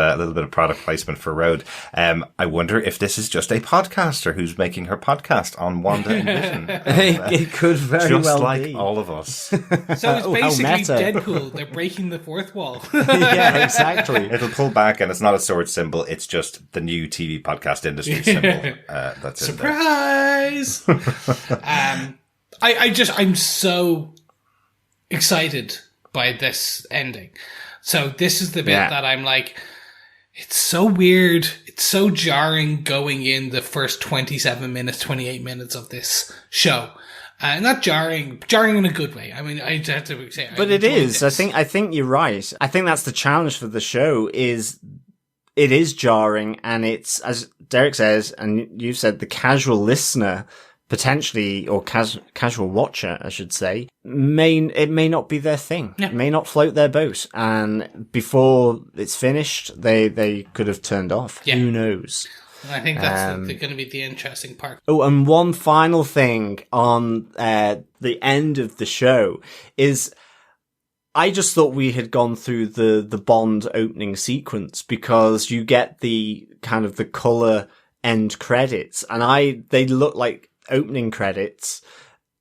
product placement for Rode. I wonder if this is just a podcaster who's making her podcast on Wanda and Vision. It could very well be. Just like all of us. So it's basically Deadpool. They're breaking the fourth wall. Yeah, exactly. It'll pull back, and it's not a sword symbol. It's just the new TV podcast industry symbol. That's surprise. I'm so excited by this ending. So this is the bit that I'm like, it's so weird. It's so jarring going in the first 27 minutes, 28 minutes of this show. Not jarring in a good way. I mean, I have to say, but it is. This. I think you're right. I think that's the challenge for the show. Is it is jarring, and it's, as Derek says, and you've said, the casual listener potentially, or casual watcher, I should say, it may not be their thing. Yeah. It may not float their boat, and before it's finished, they could have turned off. Yeah. Who knows? I think that's going to be the interesting part. Oh, and one final thing on the end of the show is, I just thought we had gone through the Bond opening sequence, because you get the kind of the colour end credits, and they look like opening credits.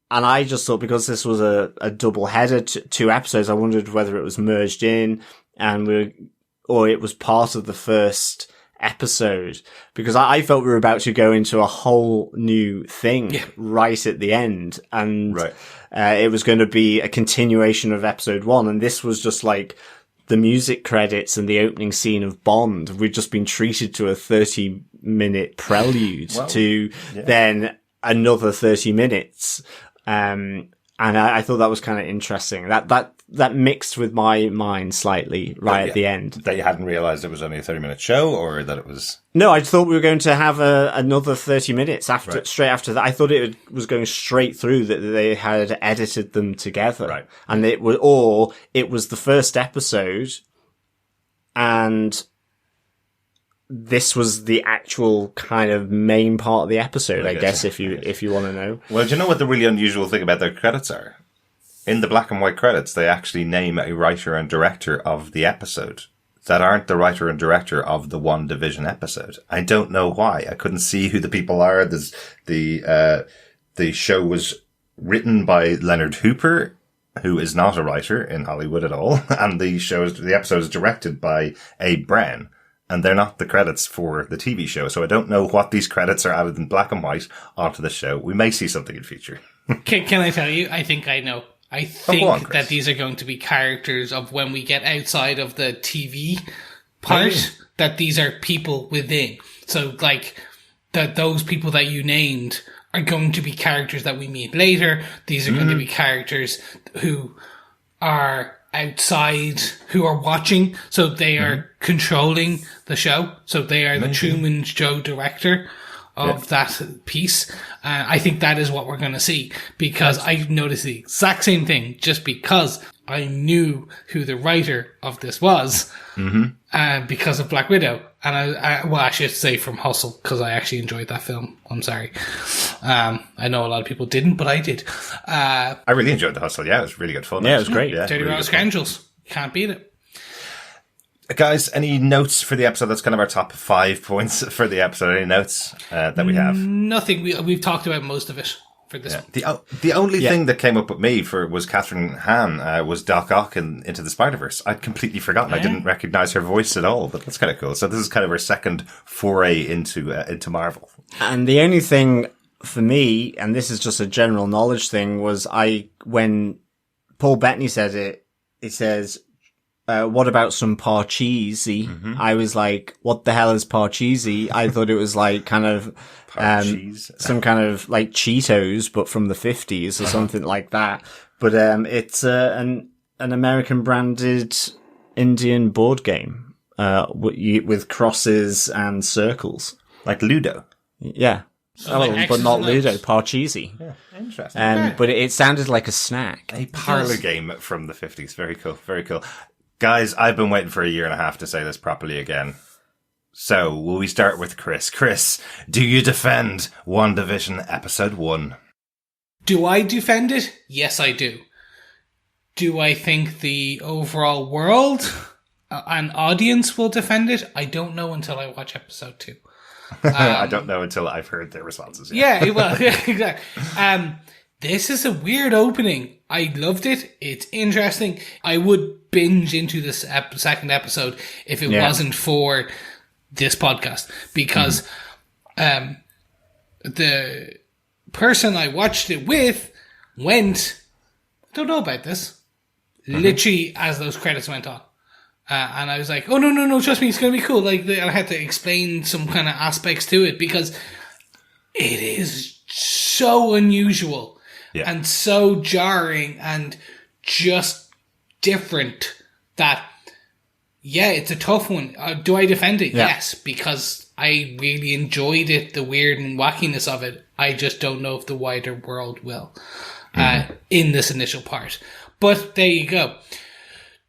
And I just thought, because this was a double header, 2 episodes, I wondered whether it was merged in or it was part of the first episode, because I felt we were about to go into a whole new thing right at the end, and it was going to be a continuation of episode 1, and this was just like the music credits and the opening scene of Bond. We'd just been treated to a 30-minute prelude to then another 30 minutes, and I thought that was kind of interesting. That mixed with my mind slightly at the end. That you hadn't realised it was only a 30-minute show, or that it was... No, I thought we were going to have another 30 minutes straight after that. I thought it was going straight through, that they had edited them together. Right. And it was the first episode, and this was the actual kind of main part of the episode, I guess, if you want to know. Well, do you know what the really unusual thing about their credits are? In the black and white credits, they actually name a writer and director of the episode that aren't the writer and director of the WandaVision episode. I don't know why. I couldn't see who the people are. The show was written by Leonard Hooper, who is not a writer in Hollywood at all, and the episode is directed by Abe Brown, and they're not the credits for the TV show. So I don't know what these credits are added in black and white onto the show. We may see something in future. Can I tell you? I think I know. I think that these are going to be characters of when we get outside of the TV part, that these are people within. So, like, that those people that you named are going to be characters that we meet later. These are going to be characters who are outside, who are watching. So they are controlling the show. So they are the Truman Show director of that piece. I think that is what we're going to see, because I noticed the exact same thing, just because I knew who the writer of this was, because of Black Widow. And I should say from Hustle, because I actually enjoyed that film. I'm sorry. I know a lot of people didn't, but I did. I really enjoyed The Hustle. Yeah, it was really good fun. Yeah, it was great. Yeah, Dirty Rotten Scoundrels. Can't beat it. Guys, any notes for the episode? That's kind of our top 5 points for the episode. Any notes that we have? Nothing. We've talked about most of it for this one. The only thing that came up with me was Catherine Hahn, was Doc Ock in Into the Spider-Verse. I'd completely forgotten. I didn't recognise her voice at all, but that's kind of cool. So this is kind of her second foray into Marvel. And the only thing for me, and this is just a general knowledge thing, was when Paul Bettany says it says, what about some parcheesi? I was like, what the hell is parcheesi? I thought it was like kind of some kind of like Cheetos, but from the 50s or something like that. But it's an American branded Indian board game with crosses and circles, like Ludo. Yeah. But not Ludo, Parcheesi. Yeah, interesting. But it sounded like a snack. A parlour game from the 50s. Very cool, very cool. Guys, I've been waiting for a year and a half to say this properly again. So, will we start with Chris? Chris, do you defend WandaVision Episode 1? Do I defend it? Yes, I do. Do I think the overall world and audience will defend it? I don't know until I watch Episode 2. I don't know until I've heard their responses. Yeah, well, exactly. This is a weird opening. I loved it. It's interesting. I would binge into this second episode if it wasn't for this podcast, because the person I watched it with went, I don't know about this, literally as those credits went on. And I was like, oh, no, trust me, it's going to be cool. Like, I had to explain some kind of aspects to it because it is so unusual and so jarring and just different that, it's a tough one. Do I defend it? Yeah. Yes, because I really enjoyed it, the weird and wackiness of it. I just don't know if the wider world will in this initial part. But there you go.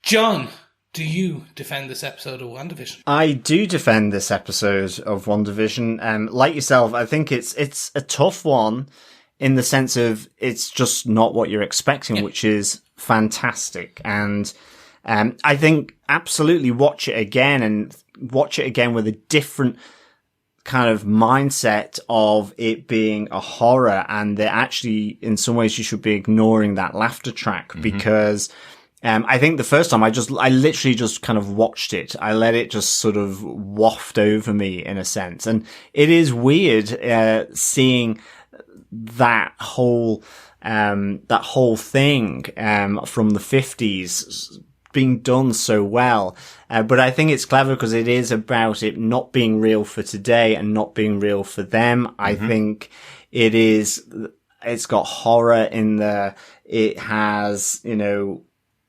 John, do you defend this episode of WandaVision? I do defend this episode of WandaVision. Like yourself, I think it's a tough one in the sense of it's just not what you're expecting, which is fantastic. And I think absolutely watch it again with a different kind of mindset of it being a horror, and that actually in some ways you should be ignoring that laughter track because I think the first time I literally just kind of watched it. I let it just sort of waft over me in a sense. And it is weird, seeing that whole thing, from the 50s being done so well. But I think it's clever because it is about it not being real for today and not being real for them. I think it's got horror in there. It has,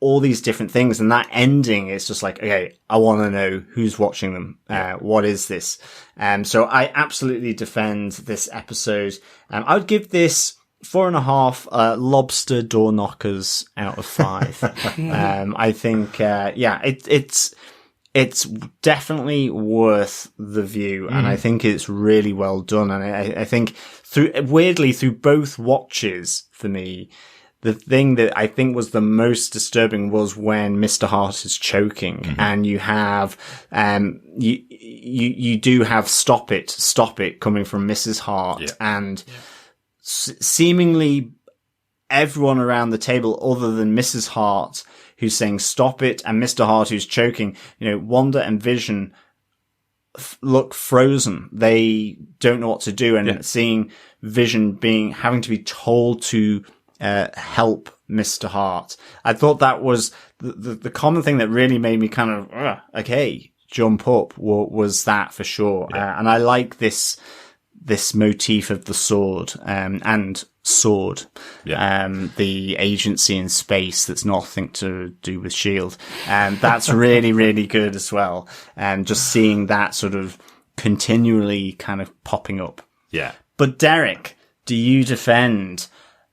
all these different things, and that ending is just like, okay, I want to know who's watching them. What is this? So I absolutely defend this episode. I would give this 4.5 lobster door knockers out of 5. I think, it's definitely worth the view, and I think it's really well done. And I think through both watches for me, the thing that I think was the most disturbing was when Mr. Hart is choking, and you have, you do have stop it coming from Mrs. Hart, and seemingly everyone around the table other than Mrs. Hart who's saying stop it, and Mr. Hart who's choking, Wanda and Vision look frozen. They don't know what to do, and seeing Vision having to be told to help Mr. Hart. I thought that was the common thing that really made me kind of, okay, jump up, was that for sure. And I like this motif of the sword, and sword, the agency in space that's nothing to do with S.H.I.E.L.D. And that's really, really good as well. And just seeing that sort of continually kind of popping up. Yeah. But Derek, do you defend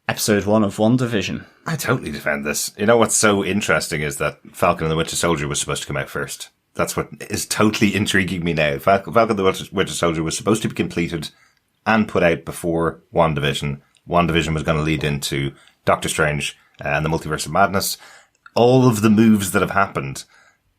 episode 1 of WandaVision? I totally defend this. You know what's so interesting is that Falcon and the Winter Soldier was supposed to come out first. That's what is totally intriguing me now. Falcon and the Winter Soldier was supposed to be completed and put out before WandaVision. WandaVision was going to lead into Doctor Strange and the Multiverse of Madness. All of the moves that have happened,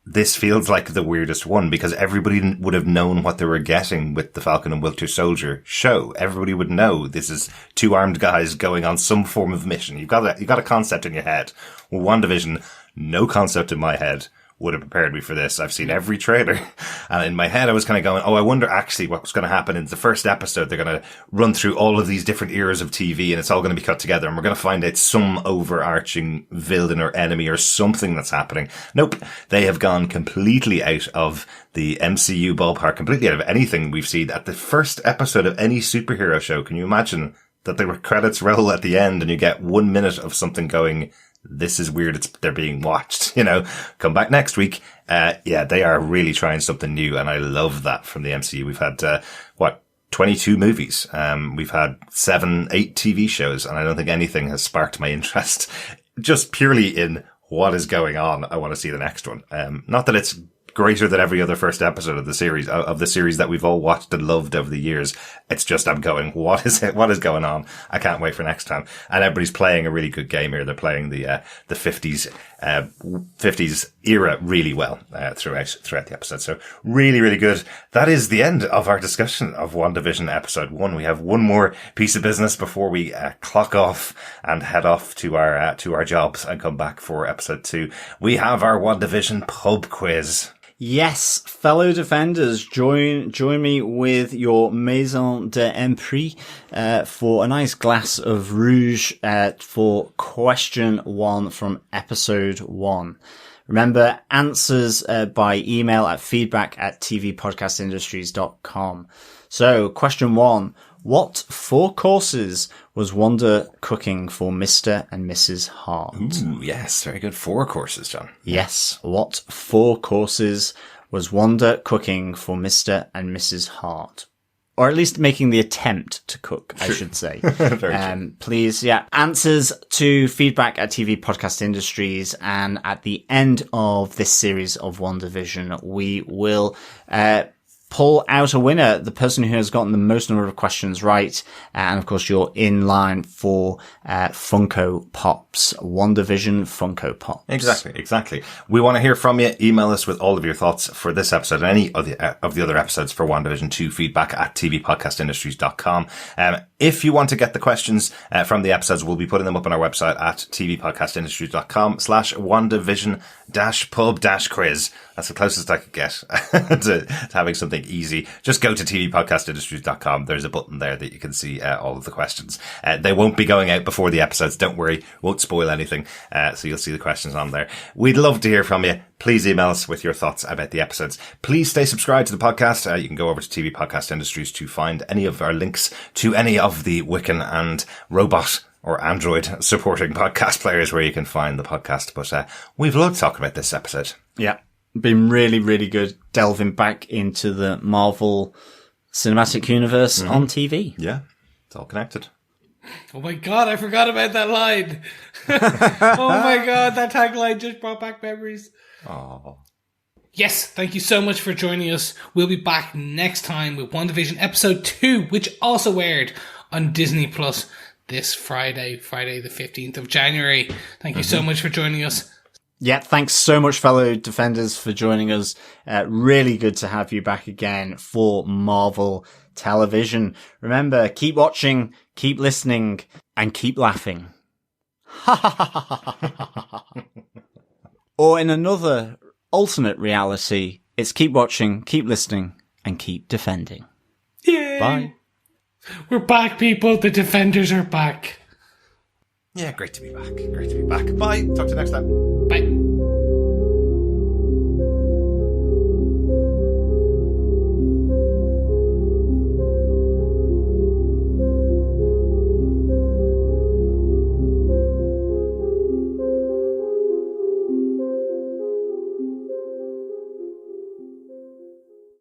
this feels like the weirdest one because everybody would have known what they were getting with the Falcon and Winter Soldier show. Everybody would know this is 2 armed guys going on some form of mission. You've got a concept in your head. Well, WandaVision, no concept in my head would have prepared me for this. I've seen every trailer, and in my head I was kind of going, I wonder actually what's going to happen in the first episode. They're going to run through all of these different eras of TV, and it's all going to be cut together, and we're going to find out some overarching villain or enemy or something that's happening. Nope. They have gone completely out of the MCU ballpark, completely out of anything we've seen at the first episode of any superhero show. Can you imagine that the credits roll at the end and you get 1 minute of something going, this is weird, they're being watched, come back next week. They are really trying something new, and I love that from the MCU. We've had, 22 movies. We've had 7, 8 TV shows, and I don't think anything has sparked my interest just purely in what is going on. I want to see the next one. Not that it's greater than every other first episode of the series that we've all watched and loved over the years. It's just, I'm going, what is it? What is going on? I can't wait for next time. And everybody's playing a really good game here. They're playing the 50s era really well, throughout the episode. So really, really good. That is the end of our discussion of WandaVision episode 1. We have one more piece of business before we clock off and head off to our jobs and come back for episode 2. We have our WandaVision pub quiz. Yes, fellow defenders, join me with your maison d'empris for a nice glass of rouge for question 1 from episode 1. Remember, answers by email at feedback@tvpodcastindustries.com. So, question 1. What 4 courses was Wanda cooking for Mr. and Mrs. Hart? Ooh, yes, very good. 4 courses, John. Yes. What 4 courses was Wanda cooking for Mr. and Mrs. Hart? Or at least making the attempt to cook, I should say. Very true. Please, answers to feedback at TV Podcast Industries. And at the end of this series of WandaVision, we will pull out a winner, the person who has gotten the most number of questions right. And of course, you're in line for Funko Pops, WandaVision Funko Pops. Exactly. We want to hear from you. Email us with all of your thoughts for this episode and any of the other episodes for WandaVision 2, feedback at tvpodcastindustries.com. If you want to get the questions from the episodes, we'll be putting them up on our website at tvpodcastindustries.com/WandaVision-pub-quiz. That's the closest I could get to having something easy. Just go to tvpodcastindustries.com. There's a button there that you can see all of the questions. They won't be going out before the episodes. Don't worry. Won't spoil anything. So you'll see the questions on there. We'd love to hear from you. Please email us with your thoughts about the episodes. Please stay subscribed to the podcast. You can go over to TV Podcast Industries to find any of our links to any of the Wiccan and Robot or Android supporting podcast players where you can find the podcast. But we've loved talking about this episode. Yeah. Been really, really good delving back into the Marvel Cinematic Universe on TV. Yeah. It's all connected. Oh my God, I forgot about that line. Oh my God, that tagline just brought back memories. Oh. Yes, thank you so much for joining us. We'll be back next time with WandaVision Episode 2, which also aired on Disney Plus this Friday the 15th of January. Thank you so much for joining us. Yeah, thanks so much, fellow Defenders, for joining us. Really good to have you back again for Marvel Television. Remember, keep watching, keep listening, and keep laughing. Or in another alternate reality, it's keep watching, keep listening, and keep defending. Yay! Bye. We're back, people. The Defenders are back. Yeah, great to be back. Bye. Talk to you next time.